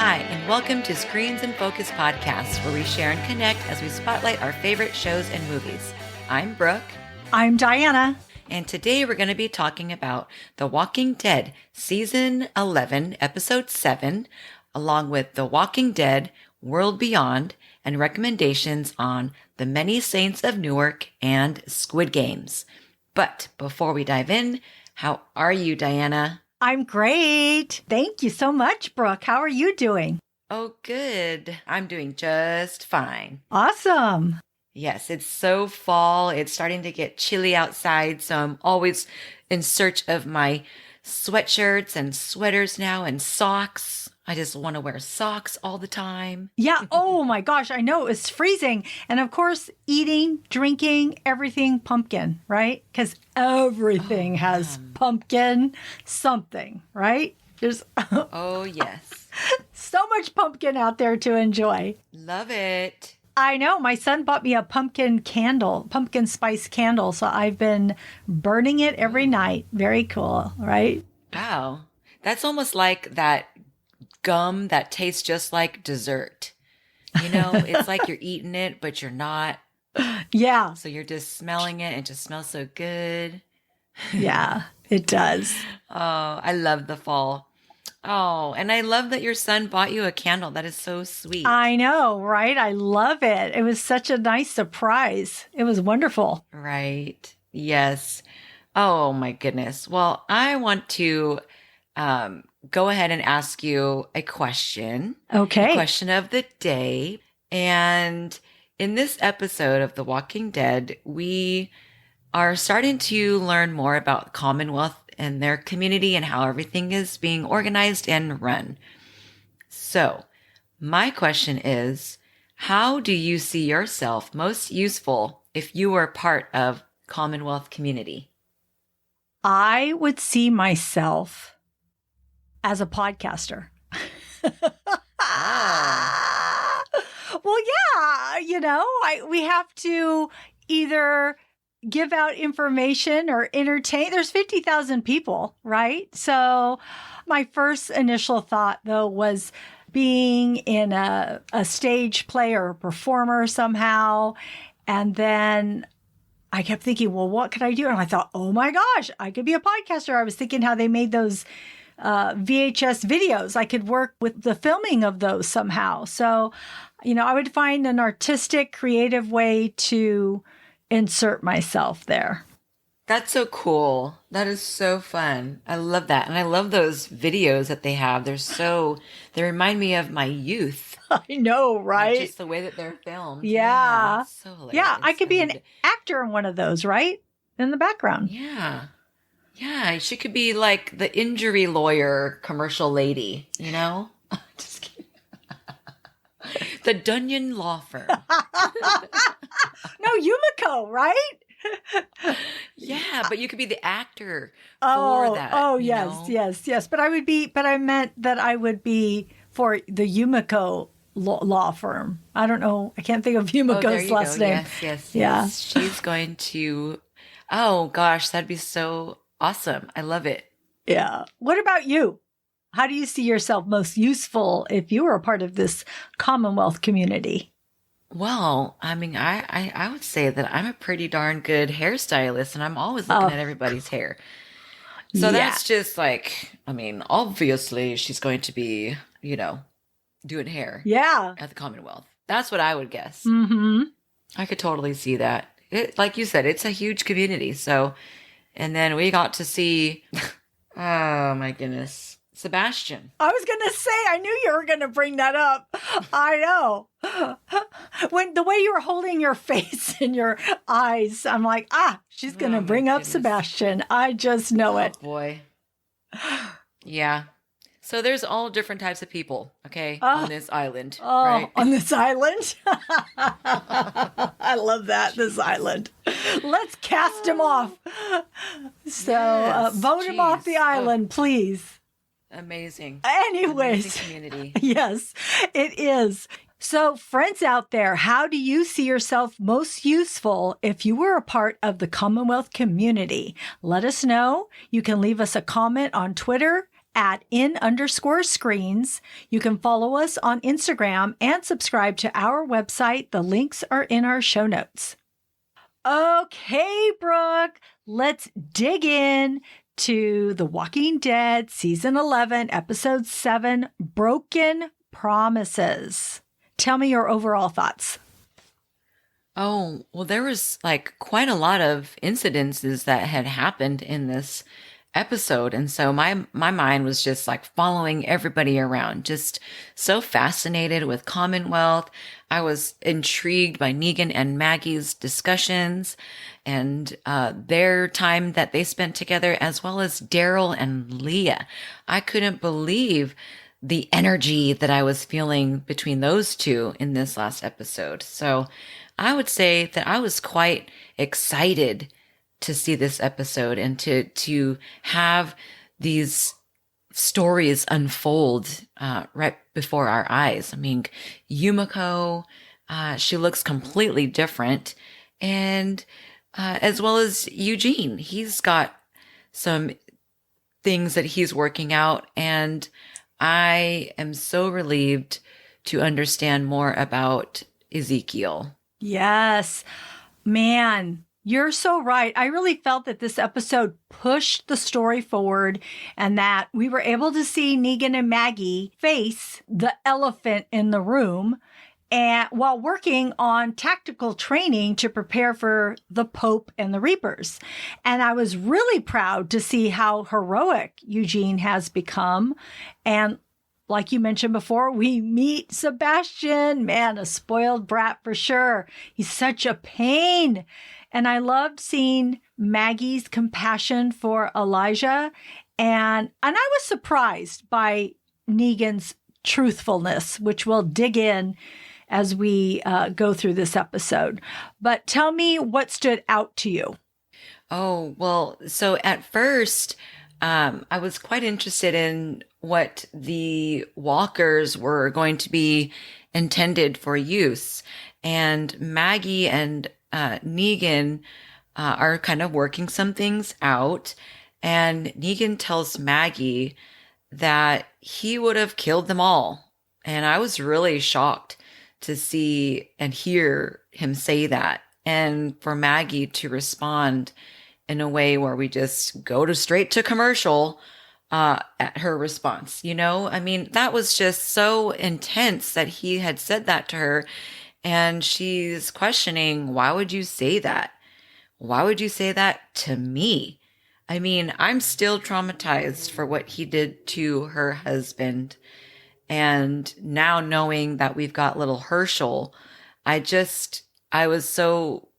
Hi, and welcome to Screens and Focus Podcast, where we share and connect as we spotlight our favorite shows and movies. I'm Brooke. I'm Diana. And today we're going to be talking about The Walking Dead, Season 11, Episode 7, along with The Walking Dead, World Beyond, and recommendations on The Many Saints of Newark and Squid Games. But before we dive in, how are you, Diana? I'm great. Thank you so much, Brooke. How are you doing? Oh, good. I'm doing just fine. Awesome. Yes, it's so fall. It's starting to get chilly outside, so I'm always in search of my sweatshirts and sweaters now and socks. I just want to wear socks all the time. Yeah. Oh my gosh. I know it's freezing. And of course, eating, drinking, everything pumpkin, right? Because everything has pumpkin something, right? There's Oh, yes. so much pumpkin out there to enjoy. Love it. I know. My son bought me a pumpkin spice candle. So I've been burning it every night. Very cool, right? Wow. That's almost like that gum that tastes just like dessert. You know, it's like you're eating it, but you're not. Yeah. So you're just smelling it. It just smells so good. Yeah, it does. Oh, I love the fall. Oh, and I love that your son bought you a candle. That is so sweet. I know, right? I love it. It was such a nice surprise. It was wonderful. Right. Yes. Oh, my goodness. Well, I want to go ahead and ask you a question. Okay. A question of the day. And in this episode of The Walking Dead, we are starting to learn more about Commonwealth and their community and how everything is being organized and run. So my question is, how do you see yourself most useful if you were part of Commonwealth community? I would see myself as a podcaster. Well, yeah, we have to either give out information or entertain. There's 50,000 people, right? So my first initial thought, though, was being in a stage play or a performer somehow. And then I kept thinking, well, what could I do? And I thought, oh my gosh, I could be a podcaster. I was thinking how they made those VHS videos. I could work with the filming of those somehow. So, I would find an artistic, creative way to insert myself there. That's so cool. That is so fun. I love that. And I love those videos that they have. They remind me of my youth. I know, right? Just the way that they're filmed. Yeah. So hilarious. Yeah, I could be an actor in one of those, right? In the background. Yeah. Yeah, she could be like the injury lawyer commercial lady, Just kidding. The Dunyan Law Firm. No, Yumiko, right? Yeah, but you could be the actor for that. Oh, yes. But I meant that I would be for the Yumiko law firm. I don't know. I can't think of Yumiko's last name. Yes. Yeah. She's going to, oh gosh, that'd be so awesome. I love it. Yeah. What about you? How do you see yourself most useful if you were a part of this Commonwealth community? Well, I mean, I would say that I'm a pretty darn good hairstylist, and I'm always looking at everybody's hair. So that's just like, obviously she's going to be, doing hair. Yeah. At the Commonwealth. That's what I would guess. Mm-hmm. I could totally see that. Like you said, it's a huge community. So, and then we got to see, oh my goodness, Sebastian. I was going to say, I knew you were going to bring that up. I know. When the way you were holding your face and your eyes, I'm like, she's going to bring up Sebastian. I just know it. Oh, boy. Yeah. So there's all different types of people, okay, on this island, right? On this island? I love that, this island. Let's cast him off. So vote him off the island, please. Amazing. Anyways. Amazing community. Yes, it is. So friends out there, how do you see yourself most useful if you were a part of the Commonwealth community? Let us know. You can leave us a comment on Twitter at @in_screens. You can follow us on Instagram and subscribe to our website. The links are in our show notes. Okay, Brooke, let's dig in to The Walking Dead, Season 11, Episode 7, Broken Promises. Tell me your overall thoughts. Oh, well, there was like quite a lot of incidences that had happened in this episode. And so my mind was just like following everybody around, just so fascinated with Commonwealth. I was intrigued by Negan and Maggie's discussions and their time that they spent together, as well as Daryl and Leah. I couldn't believe the energy that I was feeling between those two in this last episode. So I would say that I was quite excited to see this episode and to have these stories unfold right before our eyes. I mean, Yumiko, she looks completely different, and as well as Eugene, he's got some things that he's working out, and I am so relieved to understand more about Ezekiel. Yes, man. You're so right. I really felt that this episode pushed the story forward and that we were able to see Negan and Maggie face the elephant in the room and while working on tactical training to prepare for the Pope and the Reapers. And I was really proud to see how heroic Eugene has become. And like you mentioned before, we meet Sebastian. Man, a spoiled brat for sure. He's such a pain. And I loved seeing Maggie's compassion for Elijah. And I was surprised by Negan's truthfulness, which we'll dig in as we go through this episode. But tell me what stood out to you. Oh, well, so at first, I was quite interested in what the walkers were going to be intended for use. And Maggie and Negan are kind of working some things out. And Negan tells Maggie that he would have killed them all. And I was really shocked to see and hear him say that. And for Maggie to respond in a way where we just go to straight to commercial at her response. You know, I mean, that was just so intense that he had said that to her. And she's questioning, why would you say that? Why would you say that to me? I mean, I'm still traumatized for what he did to her husband. And now knowing that we've got little Herschel, I was so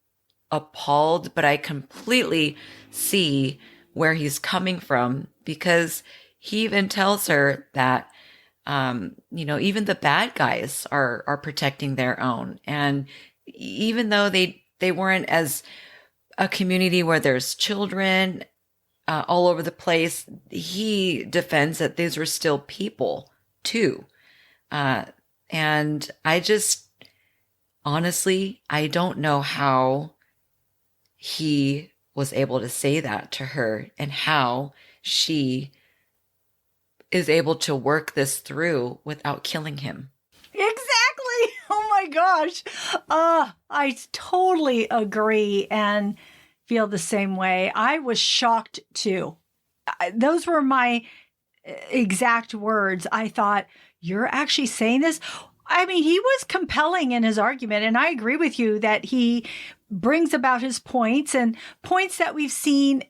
appalled, but I completely see where he's coming from, because he even tells her that even the bad guys are protecting their own. And even though they weren't as a community where there's children all over the place, he defends that these were still people too. And honestly, I don't know how he was able to say that to her and how she is able to work this through without killing him. Exactly. Oh my gosh. I totally agree and feel the same way. I was shocked too. Those were my exact words. I thought, you're actually saying this? I mean, he was compelling in his argument, and I agree with you that he brings about his points and points that we've seen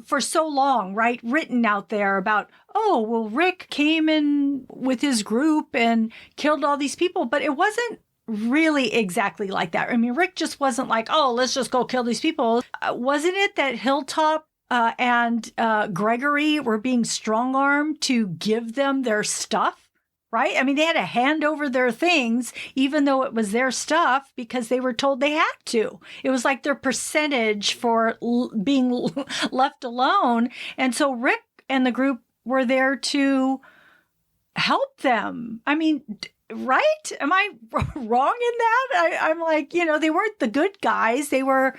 for so long, right? Written out there about, oh, well, Rick came in with his group and killed all these people, but it wasn't really exactly like that. I mean, Rick just wasn't like, oh, let's just go kill these people. Wasn't it that Hilltop and Gregory were being strong-armed to give them their stuff? Right? I mean, they had to hand over their things, even though it was their stuff, because they were told they had to. It was like their percentage for being left alone. And so Rick and the group were there to help them. I mean, right? Am I wrong in that? I'm like, they weren't the good guys. They were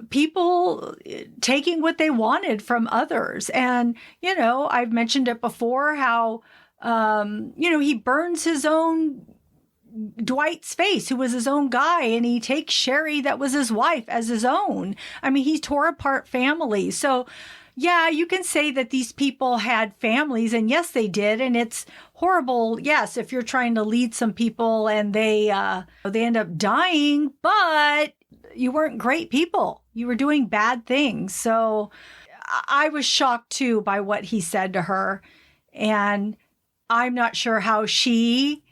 people taking what they wanted from others. And, I've mentioned it before how, he burns his own Dwight's face, who was his own guy, and he takes Sherry, that was his wife, as his own. I mean, he tore apart families. So, yeah, you can say that these people had families, and yes, they did. And it's horrible, yes, if you're trying to lead some people and they end up dying, but you weren't great people. You were doing bad things. So I was shocked too by what he said to her. And I'm not sure how she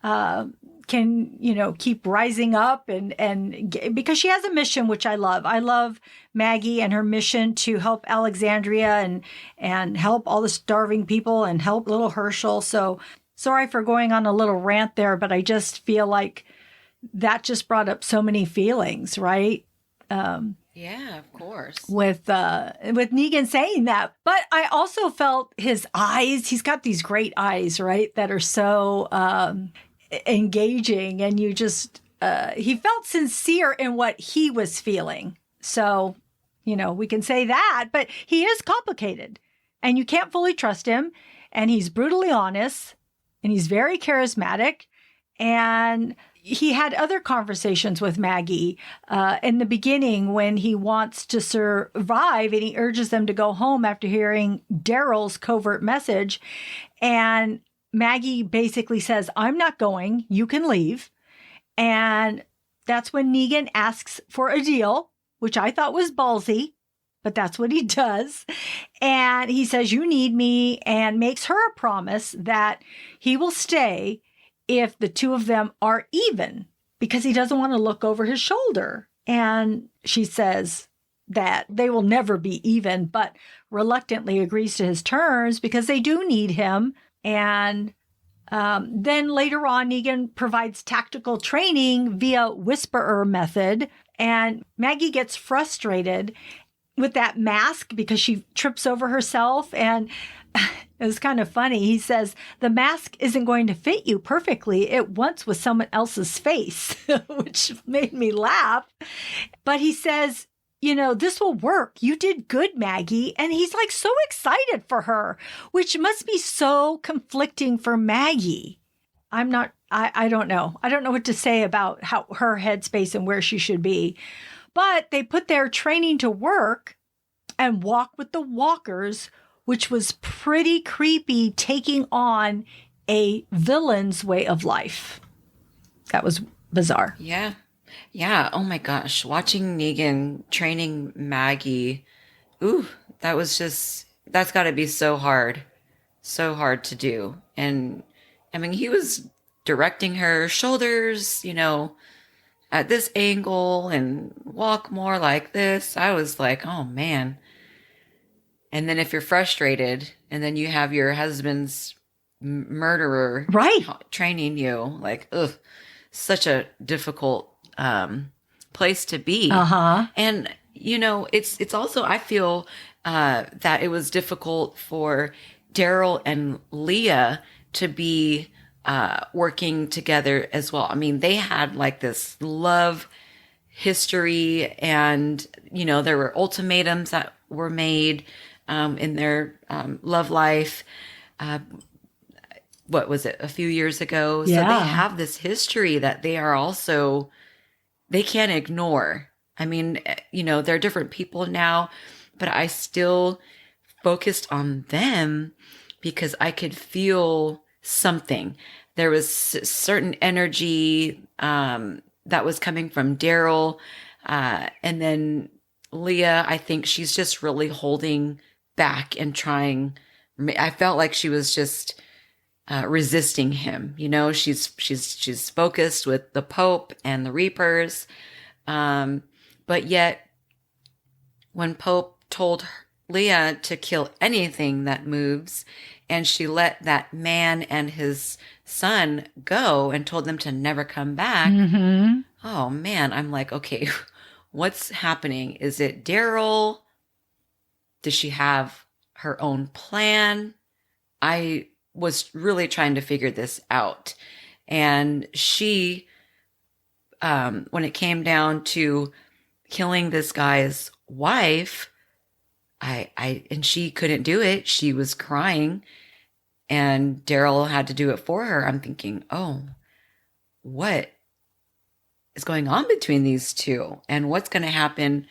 can, keep rising up and because she has a mission, which I love. I love Maggie and her mission to help Alexandria and help all the starving people and help little Herschel. So sorry for going on a little rant there, but I just feel like that just brought up so many feelings, right? Yeah, of course. With Negan saying that. But I also felt his eyes. He's got these great eyes, right? That are so engaging, and you just he felt sincere in what he was feeling. So, we can say that, but he is complicated and you can't fully trust him, and he's brutally honest and he's very charismatic, and he had other conversations with Maggie in the beginning when he wants to survive, and he urges them to go home after hearing Daryl's covert message. And Maggie basically says, I'm not going, you can leave. And that's when Negan asks for a deal, which I thought was ballsy, but that's what he does. And he says, you need me, and makes her a promise that he will stay if the two of them are even, because he doesn't want to look over his shoulder. And she says that they will never be even, but reluctantly agrees to his terms because they do need him. And then later on, Negan provides tactical training via whisperer method. And Maggie gets frustrated with that mask because she trips over herself. And it was kind of funny. He says, the mask isn't going to fit you perfectly. It once was someone else's face, which made me laugh. But he says, this will work. You did good, Maggie. And he's like so excited for her, which must be so conflicting for Maggie. I don't know. I don't know what to say about how her headspace and where she should be. But they put their training to work and walk with the walkers, which was pretty creepy, taking on a villain's way of life. That was bizarre. Yeah. Yeah. Oh my gosh. Watching Negan training Maggie. Ooh, that's got to be so hard. So hard to do. And I mean, he was directing her shoulders, at this angle and walk more like this. I was like, oh man. And then if you're frustrated and then you have your husband's murderer right training you, like, ugh, such a difficult place to be. Uh-huh. And, it's also, I feel that it was difficult for Daryl and Leah to be working together as well. I mean, they had like this love history, and, there were ultimatums that were made in their love life. What was it, a few years ago? Yeah. So they have this history that they can't ignore. I mean, they're different people now, but I still focused on them because I could feel something. There was certain energy that was coming from Daryl. And then Leah, I think she's just really holding back and trying. I felt like she was just resisting him. She's focused with the Pope and the Reapers. But yet when Pope told Leah to kill anything that moves, and she let that man and his son go and told them to never come back. Mm-hmm. Oh man, I'm like, okay, what's happening? Is it Daryl? Does she have her own plan? I was really trying to figure this out. And she, when it came down to killing this guy's wife, and she couldn't do it. She was crying and Daryl had to do it for her. I'm thinking, oh, what is going on between these two? And what's going to happen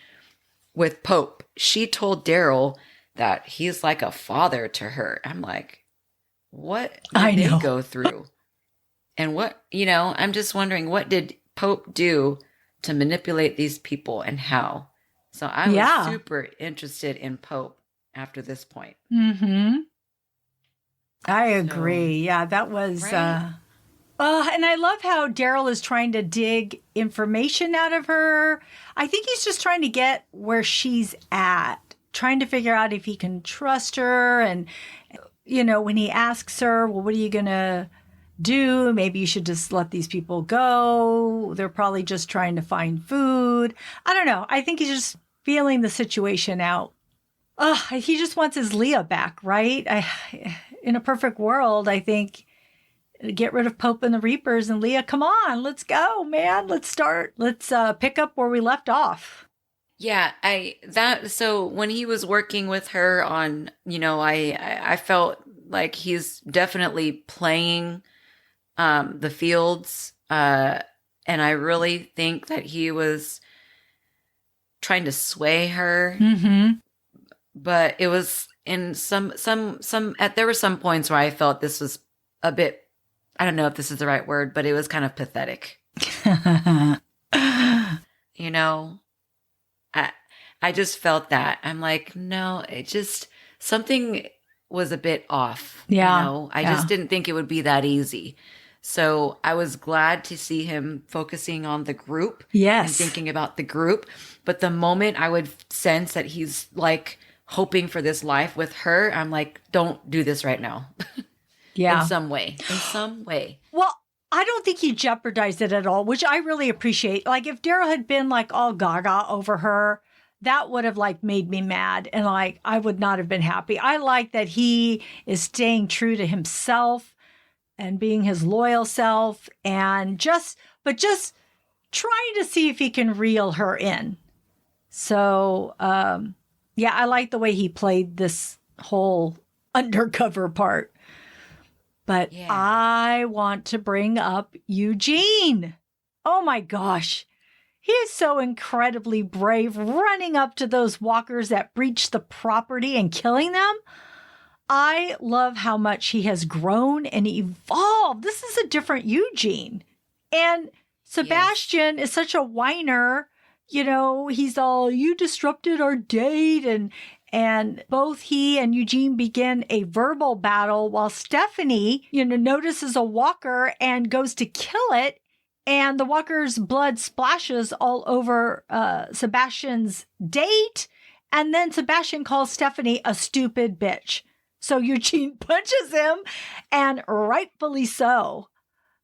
with Pope? She told Daryl that he's like a father to her. I'm like, what did they go through? And I'm just wondering, what did Pope do to manipulate these people and how? So I was super interested in Pope after this point. Mm-hmm. I agree. Yeah, that was... Right? And I love how Daryl is trying to dig information out of her. I think he's just trying to get where she's at, trying to figure out if he can trust her. And, when he asks her, well, what are you going to do? Maybe you should just let these people go. They're probably just trying to find food. I don't know. I think he's just feeling the situation out. He just wants his Leah back, right? In a perfect world, I think... Get rid of Pope and the Reapers and Leah. Come on, let's go, man. Let's start. Let's pick up where we left off. Yeah, so when he was working with her on, I felt like he's definitely playing the fields, and I really think that he was trying to sway her. Mm-hmm. But it was in there were some points where I felt this was a bit, I don't know if this is the right word, but it was kind of pathetic. I just felt that. I'm like, no, something was a bit off. Yeah. I just didn't think it would be that easy. So I was glad to see him focusing on the group. Yes. And thinking about the group. But the moment I would sense that he's like hoping for this life with her, I'm like, don't do this right now. Yeah. In some way. Well, I don't think he jeopardized it at all, which I really appreciate. Like if Daryl had been like all gaga over her, that would have like made me mad. And like, I would not have been happy. I like that he is staying true to himself and being his loyal self and just trying to see if he can reel her in. So, I like the way he played this whole undercover part. But yeah. I want to bring up Eugene. Oh my gosh. He is so incredibly brave, running up to those walkers that breached the property and killing them. I love how much he has grown and evolved. This is a different Eugene. And Sebastian is such a whiner. He's all, you disrupted our date, and both he and Eugene begin a verbal battle while Stephanie, notices a walker and goes to kill it. And the walker's blood splashes all over Sebastian's date. And then Sebastian calls Stephanie a stupid bitch. So Eugene punches him, and rightfully so.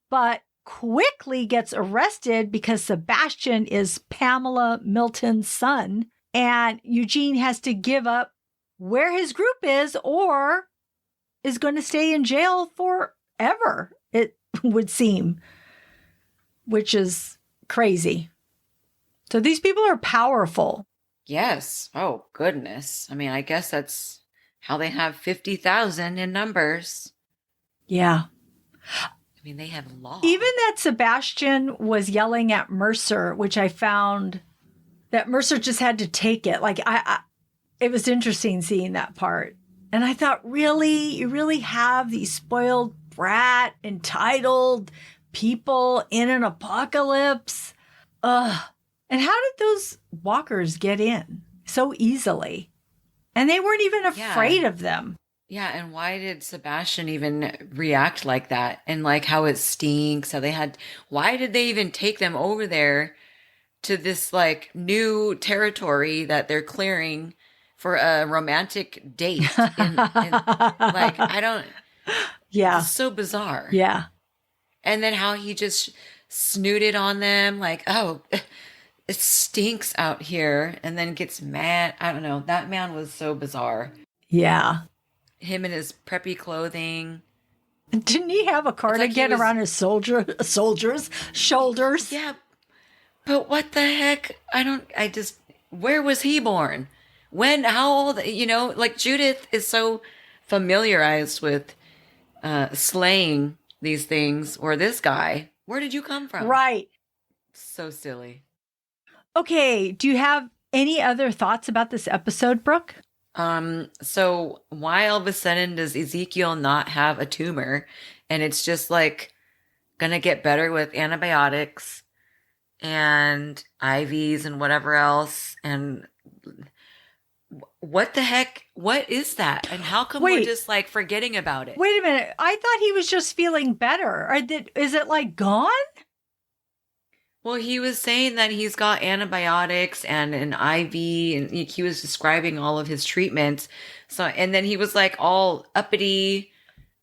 But quickly gets arrested because Sebastian is Pamela Milton's son. And Eugene has to give up where his group is or is going to stay in jail forever, it would seem, which is crazy. So these people are powerful. Yes. Oh, goodness. I mean, I guess that's how they have 50,000 in numbers. Yeah. I mean, they have law. Even that Sebastian was yelling at Mercer, which I found... that Mercer just had to take it. Like, it was interesting seeing that part. And I thought, really? You really have these spoiled brat, entitled people in an apocalypse? Ugh. And how did those walkers get in so easily? And they weren't even afraid of them. Yeah, and why did Sebastian even react like that? And like how it stinks. Why did they even take them over there to this like new territory that they're clearing for a romantic date? I don't. Yeah. It's so bizarre. Yeah. And then how he just snooted on them like, oh, it stinks out here, and then gets mad. I don't know. That man was so bizarre. Yeah. Him in his preppy clothing. Didn't he have a cardigan around his soldier's shoulders? Yeah. But what the heck? Where was he born? When, how old, like Judith is so familiarized with slaying these things, or this guy. Where did you come from? Right. So silly. Okay. Do you have any other thoughts about this episode, Brooke? So why all of a sudden does Ezekiel not have a tumor? And it's just like gonna get better with antibiotics and IVs and whatever else. And what the heck? What is that? And how come we're just like forgetting about it? Wait a minute. I thought he was just feeling better. Is it like gone? Well, he was saying that he's got antibiotics and an IV, and he was describing all of his treatments. So, and then he was like all uppity.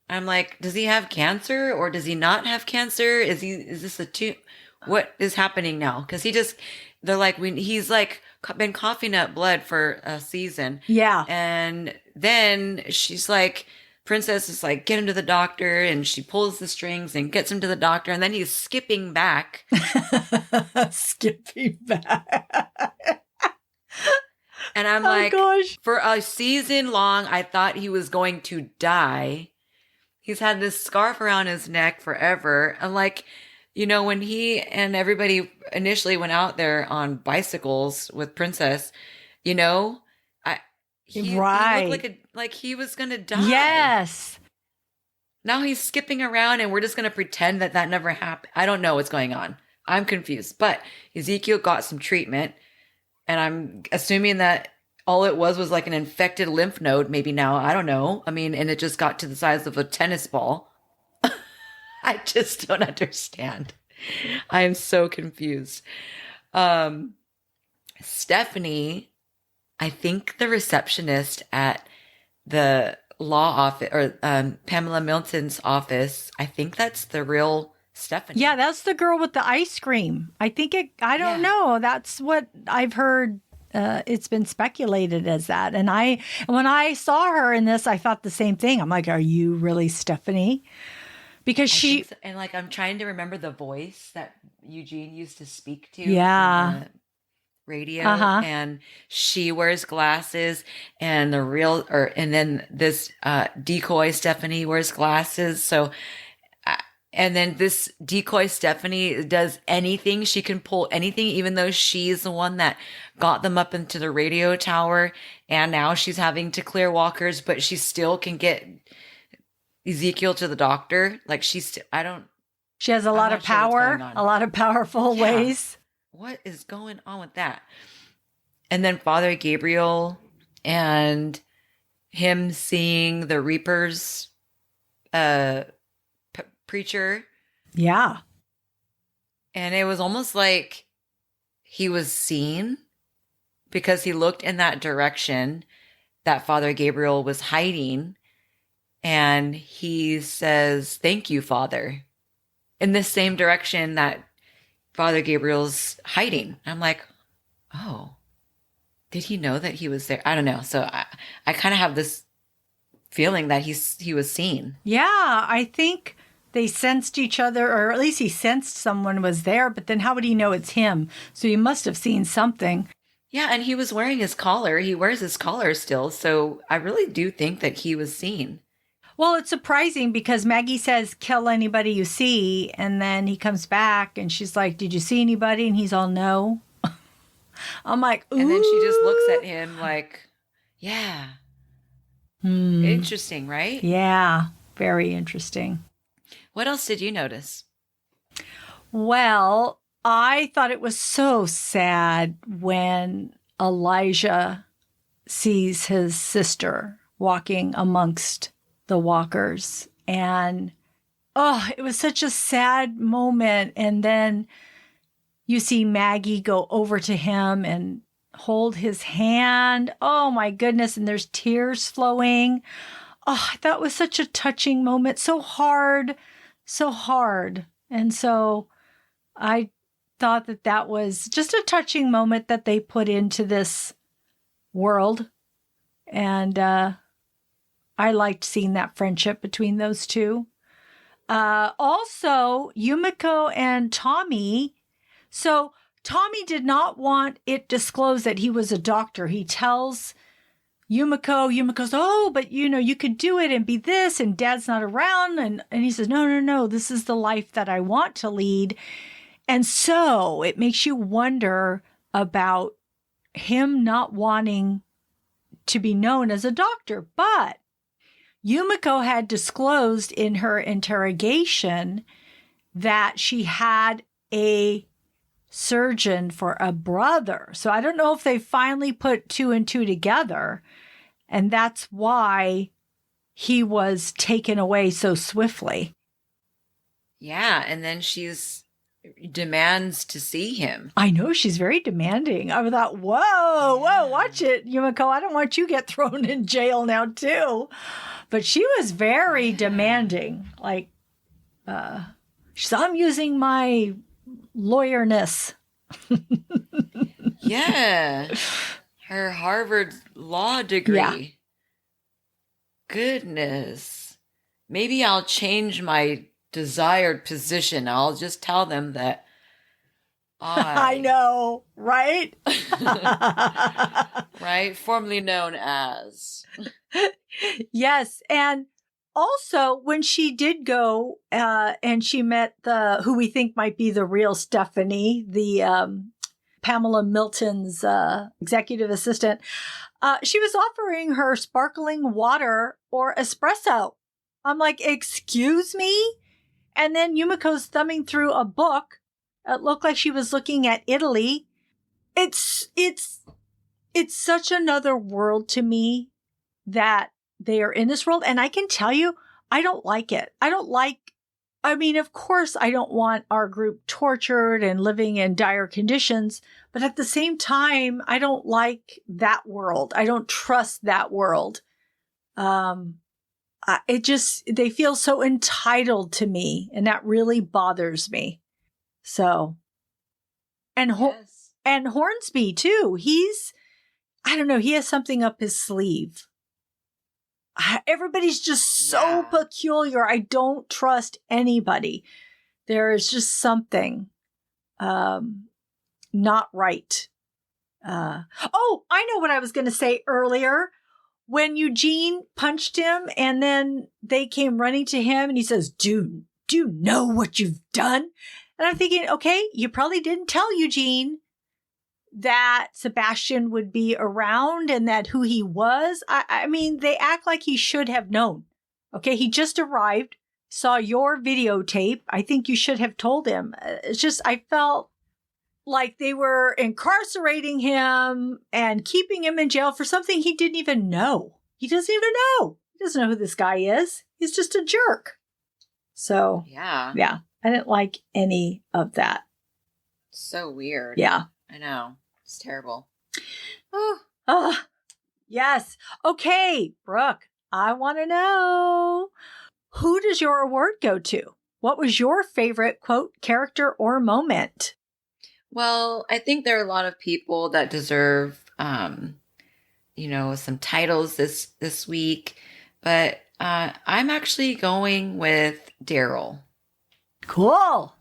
I'm like, does he have cancer or does he not have cancer? Is this what is happening now? Because they're like, he's like been coughing up blood for a season. Yeah. And then she's like, Princess is like, get him to the doctor. And she pulls the strings and gets him to the doctor. And then he's skipping back. Skipping back. And I'm like, gosh. For a season long, I thought he was going to die. He's had this scarf around his neck forever. And like, when he and everybody initially went out there on bicycles with Princess, he looked like he was going to die. Yes. Now he's skipping around and we're just going to pretend that never happened. I don't know what's going on. I'm confused. But Ezekiel got some treatment, and I'm assuming that all it was like an infected lymph node maybe now. I don't know. I mean, and it just got to the size of a tennis ball. I just don't understand. I am so confused. Stephanie, I think the receptionist at the law office, or Pamela Milton's office, I think that's the real Stephanie. Yeah, that's the girl with the ice cream. I don't know. That's what I've heard. It's been speculated as that. And when I saw her in this, I thought the same thing. I'm like, are you really Stephanie? Because and like, I'm trying to remember the voice that Eugene used to speak to. Yeah. Radio. And she wears glasses, and and then this decoy Stephanie wears glasses. So, and then this decoy Stephanie does anything. She can pull anything, even though she's the one that got them up into the radio tower. And now she's having to clear walkers, but she still can get Ezekiel to the doctor. Like she has a lot of power, a lot of powerful ways. What is going on with that? And then Father Gabriel and him seeing the Reapers preacher. Yeah. And it was almost like he was seen because he looked in that direction that Father Gabriel was hiding. And he says, "Thank you, Father," in the same direction that Father Gabriel's hiding. I'm like, oh, did he know that he was there? I don't know. So I kind of have this feeling that he was seen. Yeah, I think they sensed each other, or at least he sensed someone was there, but then how would he know it's him? So he must have seen something. Yeah, and he was wearing his collar. He wears his collar still. So I really do think that he was seen. Well, it's surprising because Maggie says, kill anybody you see. And then he comes back and she's like, did you see anybody? And he's all, no. I'm like, ooh. And then she just looks at him like, yeah. Interesting, right? Yeah, very interesting. What else did you notice? Well, I thought it was so sad when Elijah sees his sister walking amongst the walkers. And, it was such a sad moment. And then you see Maggie go over to him and hold his hand. Oh, my goodness. And there's tears flowing. Oh, I thought it was such a touching moment. So hard. And so I thought that was just a touching moment that they put into this world. And I liked seeing that friendship between those two. Also, Yumiko and Tommy. So Tommy did not want it disclosed that he was a doctor. He tells Yumiko's, oh, but you could do it and be this, and Dad's not around. And he says, no, this is the life that I want to lead. And so it makes you wonder about him not wanting to be known as a doctor. But Yumiko had disclosed in her interrogation that she had a surgeon for a brother. So I don't know if they finally put 2 and 2 together, and that's why he was taken away so swiftly. Yeah, and then she's demands to see him. I know, she's very demanding. I thought, whoa, watch it, Yumiko. I don't want you to get thrown in jail now too. But she was very demanding. Like, she said, I'm using my lawyerness. Yeah. Her Harvard law degree. Yeah. Goodness. Maybe I'll change my desired position. I'll just tell them that I know, right? Right? Formerly known as. Yes. And also, when she did go and she met who we think might be the real Stephanie, the Pamela Milton's executive assistant, she was offering her sparkling water or espresso. I'm like, excuse me? And then Yumiko's thumbing through a book. It looked like she was looking at Italy. It's such another world to me that they are in this world. And I can tell you, I don't like it. Of course, I don't want our group tortured and living in dire conditions. But at the same time, I don't like that world. I don't trust that world. They feel so entitled to me. And that really bothers me. So, and Hornsby too. I don't know, he has something up his sleeve. Everybody's just so peculiar. I don't trust anybody. There is just something not right. I know what I was going to say earlier. When Eugene punched him and then they came running to him and he says, do you know what you've done? And I'm thinking, okay, you probably didn't tell Eugene that Sebastian would be around and that who he was. I mean, they act like he should have known. Okay, he just arrived, saw your videotape. I think you should have told him. It's just, I felt like they were incarcerating him and keeping him in jail for something he didn't even know. He doesn't even know. He doesn't know who this guy is. He's just a jerk. So, yeah, I didn't like any of that. So weird. Yeah. I know. It's terrible. Yes. Okay, Brooke, I want to know, who does your award go to? What was your favorite, quote, character or moment? Well, I think there are a lot of people that deserve, some titles this week, but I'm actually going with Daryl. Cool.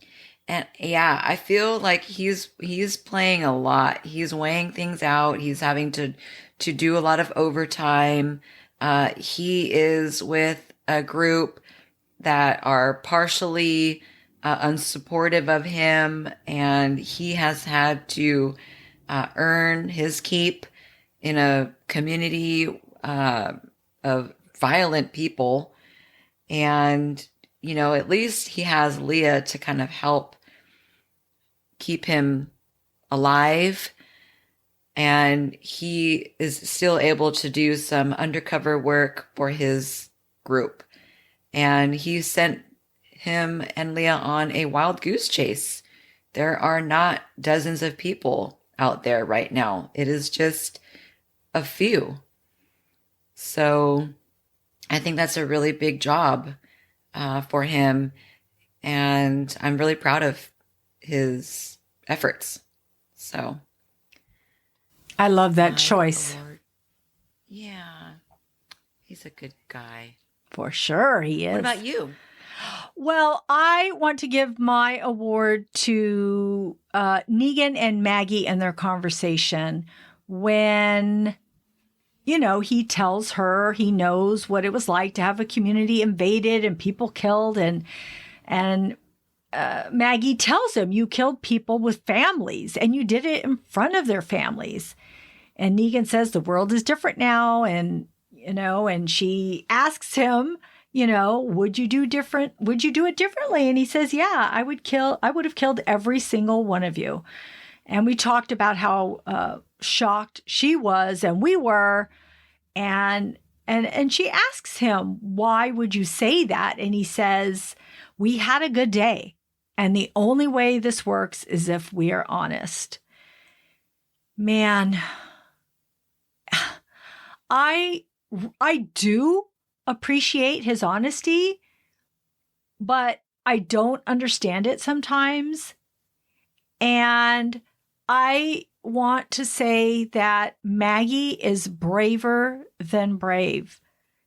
And yeah, I feel like he's playing a lot. He's weighing things out. He's having to do a lot of overtime. He is with a group that are partially unsupportive of him, and he has had to earn his keep in a community of violent people. And at least he has Leah to kind of help keep him alive. And he is still able to do some undercover work for his group. And he sent him and Leah on a wild goose chase. There are not dozens of people out there right now. It is just a few. So I think that's a really big job for him, and I'm really proud of his efforts. So I love that choice. Award. Yeah, he's a good guy. For sure he is. What about you? Well, I want to give my award to Negan and Maggie and their conversation when, he tells her he knows what it was like to have a community invaded and people killed, and Maggie tells him, you killed people with families and you did it in front of their families. And Negan says the world is different now, and and she asks him, would you do it differently? And he says, yeah, I would have killed every single one of you. And we talked about how shocked she was and we were. And she asks him, why would you say that? And he says, we had a good day. And the only way this works is if we are honest. Man, I do appreciate his honesty, but I don't understand it sometimes. And I want to say that Maggie is braver than brave.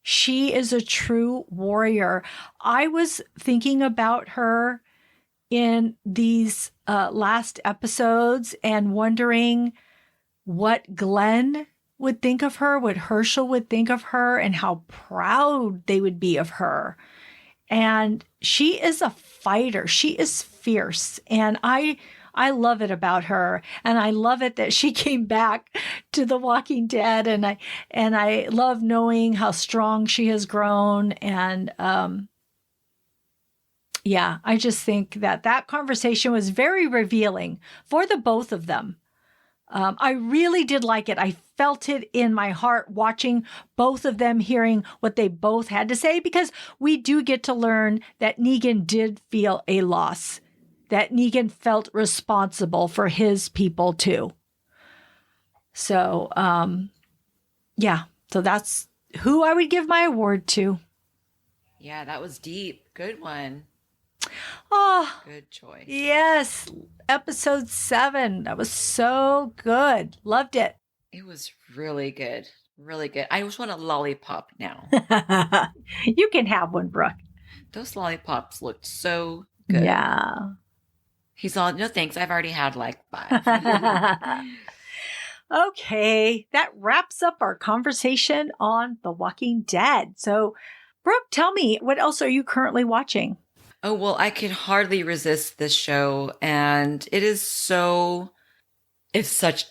She is a true warrior. I was thinking about her in these last episodes and wondering what Glenn would think of her, what Herschel would think of her, and how proud they would be of her. And she is a fighter. She is fierce. And I love it about her. And I love it that she came back to The Walking Dead. And I love knowing how strong she has grown. And yeah, I just think that conversation was very revealing for the both of them. I really did like it. I felt it in my heart watching both of them, hearing what they both had to say, because we do get to learn that Negan did feel a loss, that Negan felt responsible for his people too. So, yeah, so that's who I would give my award to. Yeah, that was deep. Good one. Oh, good choice. Yes. Episode 7. That was so good. Loved it. It was really good. Really good. I just want a lollipop now. You can have one, Brooke. Those lollipops looked so good. Yeah. He's all, no thanks. I've already had like 5. Okay. That wraps up our conversation on The Walking Dead. So, Brooke, tell me, what else are you currently watching? Oh, well, I could hardly resist this show. And it's such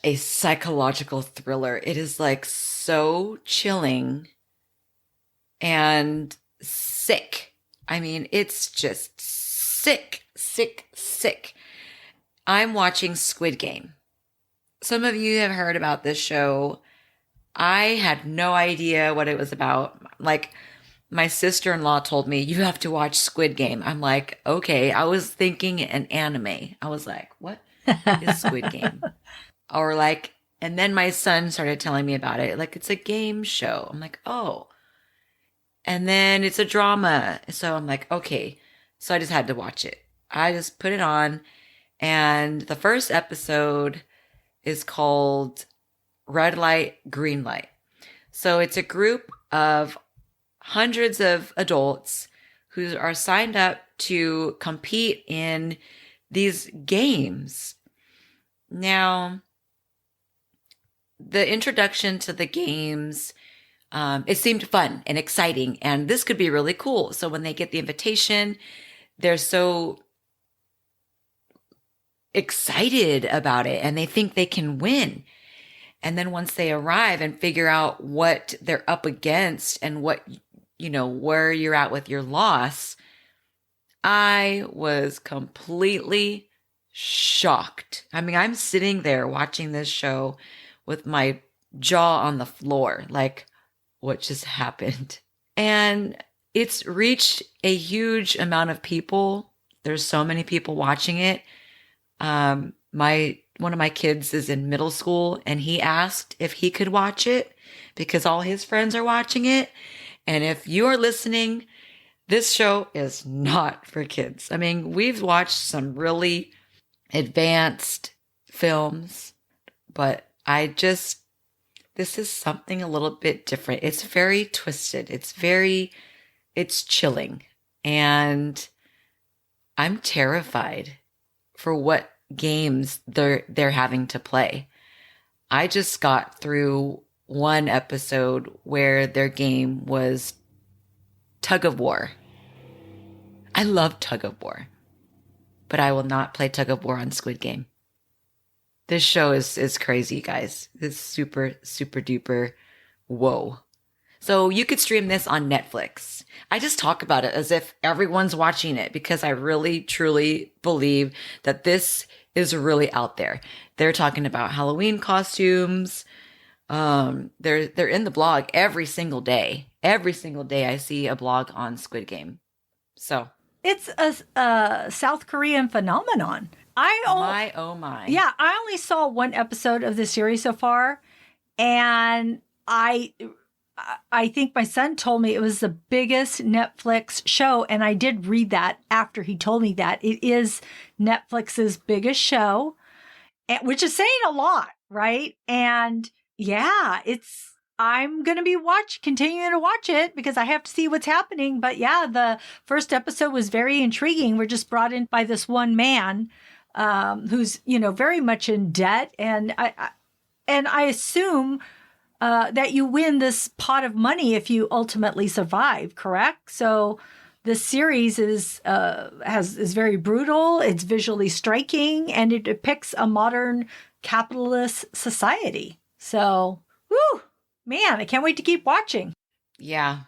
a psychological thriller. It is like so chilling and sick. I mean, it's just sick, sick, sick. I'm watching Squid Game. Some of you have heard about this show. I had no idea what it was about. Like, my sister-in-law told me, you have to watch Squid Game. I'm like, okay. I was thinking an anime. I was like, what is Squid Game? Or like, and then my son started telling me about it. Like, it's a game show. I'm like, oh. And then it's a drama. So I'm like, okay. So I just had to watch it. I just put it on. And the first episode is called Red Light, Green Light. So it's a group of hundreds of adults who are signed up to compete in these games. Now, the introduction to the games, it seemed fun and exciting, and this could be really cool. So when they get the invitation, they're so excited about it and they think they can win. And then once they arrive and figure out what they're up against and what, where you're at with your loss, I was completely shocked. I mean, I'm sitting there watching this show with my jaw on the floor, like, what just happened? And it's reached a huge amount of people. There's so many people watching it. One of my kids is in middle school and he asked if he could watch it because all his friends are watching it. And if you are listening, this show is not for kids. I mean, we've watched some really advanced films, but this is something a little bit different. It's very twisted. It's chilling. And I'm terrified for what games they're having to play. I just got through one episode where their game was tug of war. I love tug of war, but I will not play tug of war on Squid Game. This show is crazy, guys. It's super, super duper. Whoa. So you could stream this on Netflix. I just talk about it as if everyone's watching it because I really, truly believe that this is really out there. They're talking about Halloween costumes. They're in the blog every single day. Every single day I see a blog on Squid Game. So it's a South Korean phenomenon. Oh my. Yeah, I only saw one episode of the series so far, and I think my son told me it was the biggest Netflix show, and I did read that after he told me that. It is Netflix's biggest show, which is saying a lot, right? And yeah, I'm going to be continuing to watch it because I have to see what's happening. But yeah, the first episode was very intriguing. We're just brought in by this one man who's, very much in debt. And I assume that you win this pot of money if you ultimately survive, correct? So this series is very brutal. It's visually striking, and it depicts a modern capitalist society. So, whew, man, I can't wait to keep watching. Yeah,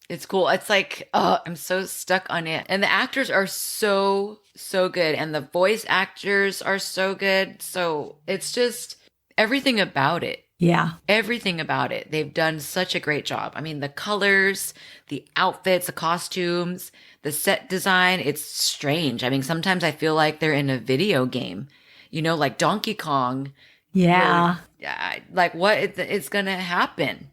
it's cool. It's like, oh, I'm so stuck on it. And the actors are so, so good. And the voice actors are so good. So it's just everything about it. Yeah. Everything about it. They've done such a great job. I mean, the colors, the outfits, the costumes, the set design, it's strange. I mean, sometimes I feel like they're in a video game, like Donkey Kong. Yeah. Like what is going to happen?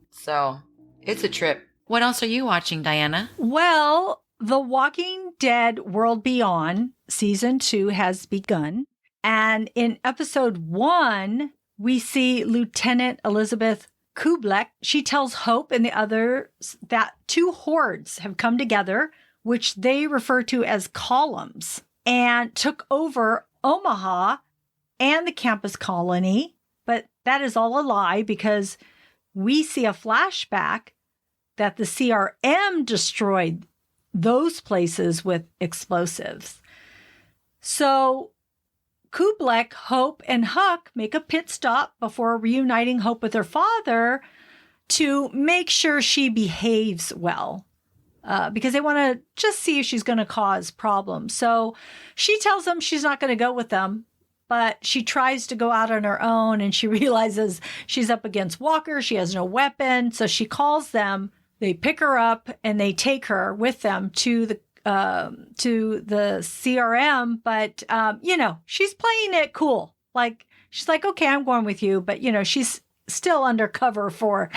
So it's a trip. What else are you watching, Diana? Well, The Walking Dead World Beyond Season 2 has begun. And in episode 1, we see Lieutenant Elizabeth Kublek. She tells Hope and the others that two hordes have come together, which they refer to as columns, and took over Omaha and the campus colony. But that is all a lie because we see a flashback that the CRM destroyed those places with explosives. So Kublek, Hope, and Huck make a pit stop before reuniting Hope with her father to make sure she behaves well, because they want to just see if she's going to cause problems. So she tells them she's not going to go with them, but she tries to go out on her own, and she realizes she's up against Walker. She has no weapon, so she calls them. They pick her up, and they take her with them to the CRM, but, she's playing it cool. Like, she's like, okay, I'm going with you. But, she's still undercover for,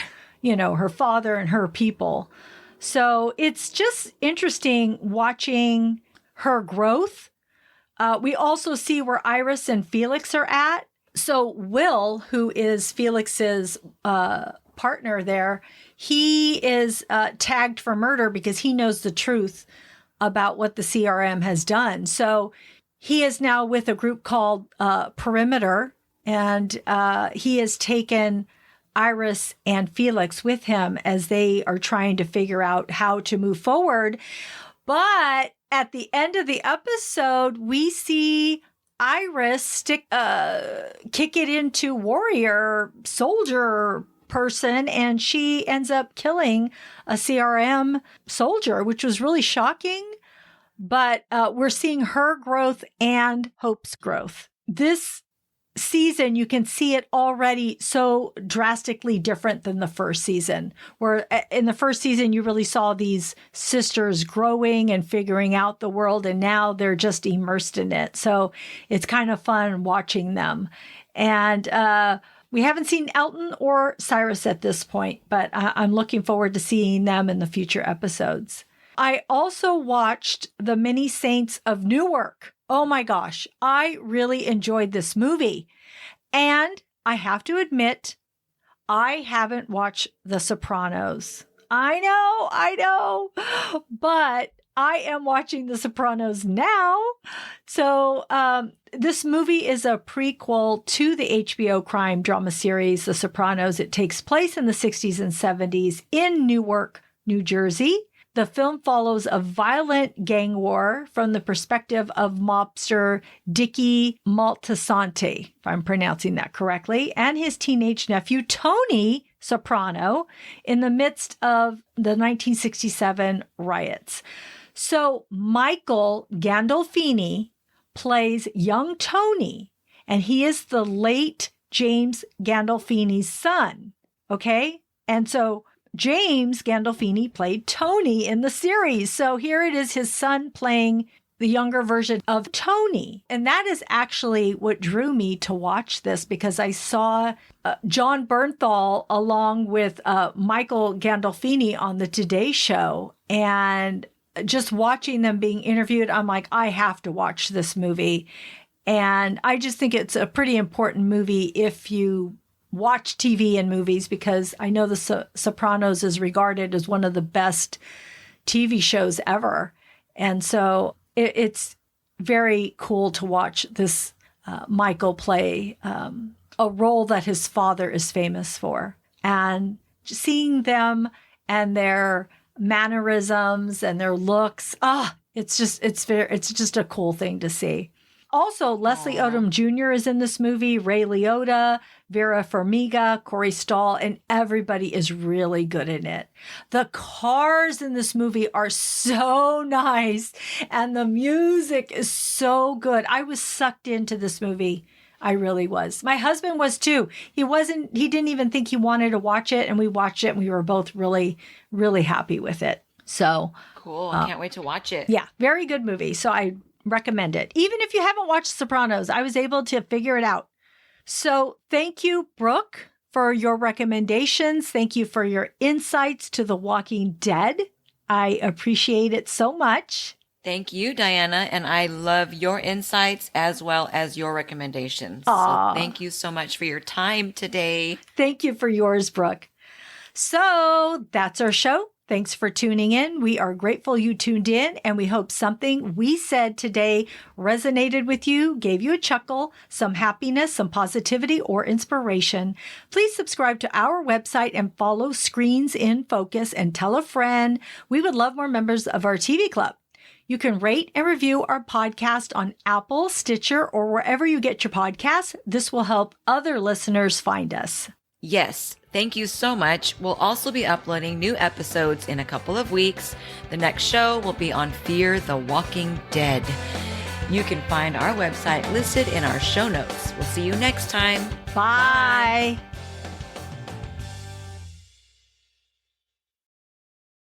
her father and her people. So it's just interesting watching her growth. We also see where Iris and Felix are at. So Will, who is Felix's partner there, he is tagged for murder because he knows the truth about what the CRM has done. So he is now with a group called Perimeter, and he has taken Iris and Felix with him as they are trying to figure out how to move forward. But at the end of the episode, we see Iris kick it into warrior soldier person, and she ends up killing a CRM soldier, which was really shocking. But we're seeing her growth and Hope's growth. This season, you can see it already so drastically different than the first season, where in the first season, you really saw these sisters growing and figuring out the world, and now they're just immersed in it. So it's kind of fun watching them. And we haven't seen Elton or Cyrus at this point, but I'm looking forward to seeing them in the future episodes. I also watched The Many Saints of Newark. Oh my gosh, I really enjoyed this movie. And I have to admit, I haven't watched The Sopranos. I know, but I am watching The Sopranos now. So this movie is a prequel to the HBO crime drama series, The Sopranos. It takes place in the 60s and 70s in Newark, New Jersey. The film follows a violent gang war from the perspective of mobster Dickie Moltisanti, if I'm pronouncing that correctly, and his teenage nephew, Tony Soprano, in the midst of the 1967 riots. So Michael Gandolfini plays young Tony, and he is the late James Gandolfini's son, okay? And so James Gandolfini played Tony in the series. So here it is, his son playing the younger version of Tony. And that is actually what drew me to watch this, because I saw John Bernthal along with Michael Gandolfini on the Today Show. And just watching them being interviewed, I'm like, I have to watch this movie. And I just think it's a pretty important movie if you watch TV and movies, because I know The Sopranos is regarded as one of the best TV shows ever. And so it's very cool to watch this Michael play a role that his father is famous for. And seeing them and their mannerisms and their looks, it's just a cool thing to see. Also, Leslie Odom Jr. is in this movie, Ray Liotta, Vera Farmiga, Corey Stahl, and everybody is really good in it. The cars in this movie are so nice, and the music is so good. I was sucked into this movie. I really was. My husband was too. He didn't even think he wanted to watch it, and we watched it, and we were both really, really happy with it. So cool. I can't wait to watch it. Yeah, very good movie. So I recommend it. Even if you haven't watched Sopranos, I was able to figure it out. So thank you, Brooke, for your recommendations. Thank you for your insights to The Walking Dead. I appreciate it so much. Thank you, Diana. And I love your insights as well as your recommendations. Aww. So thank you so much for your time today. Thank you for yours, Brooke. So that's our show. Thanks for tuning in. We are grateful you tuned in, and we hope something we said today resonated with you, gave you a chuckle, some happiness, some positivity, or inspiration. Please subscribe to our website and follow Screens in Focus, and tell a friend. We would love more members of our TV club. You can rate and review our podcast on Apple, Stitcher, or wherever you get your podcasts. This will help other listeners find us. Yes, thank you so much. We'll also be uploading new episodes in a couple of weeks. The next show will be on Fear the Walking Dead. You can find our website listed in our show notes. We'll see you next time. Bye.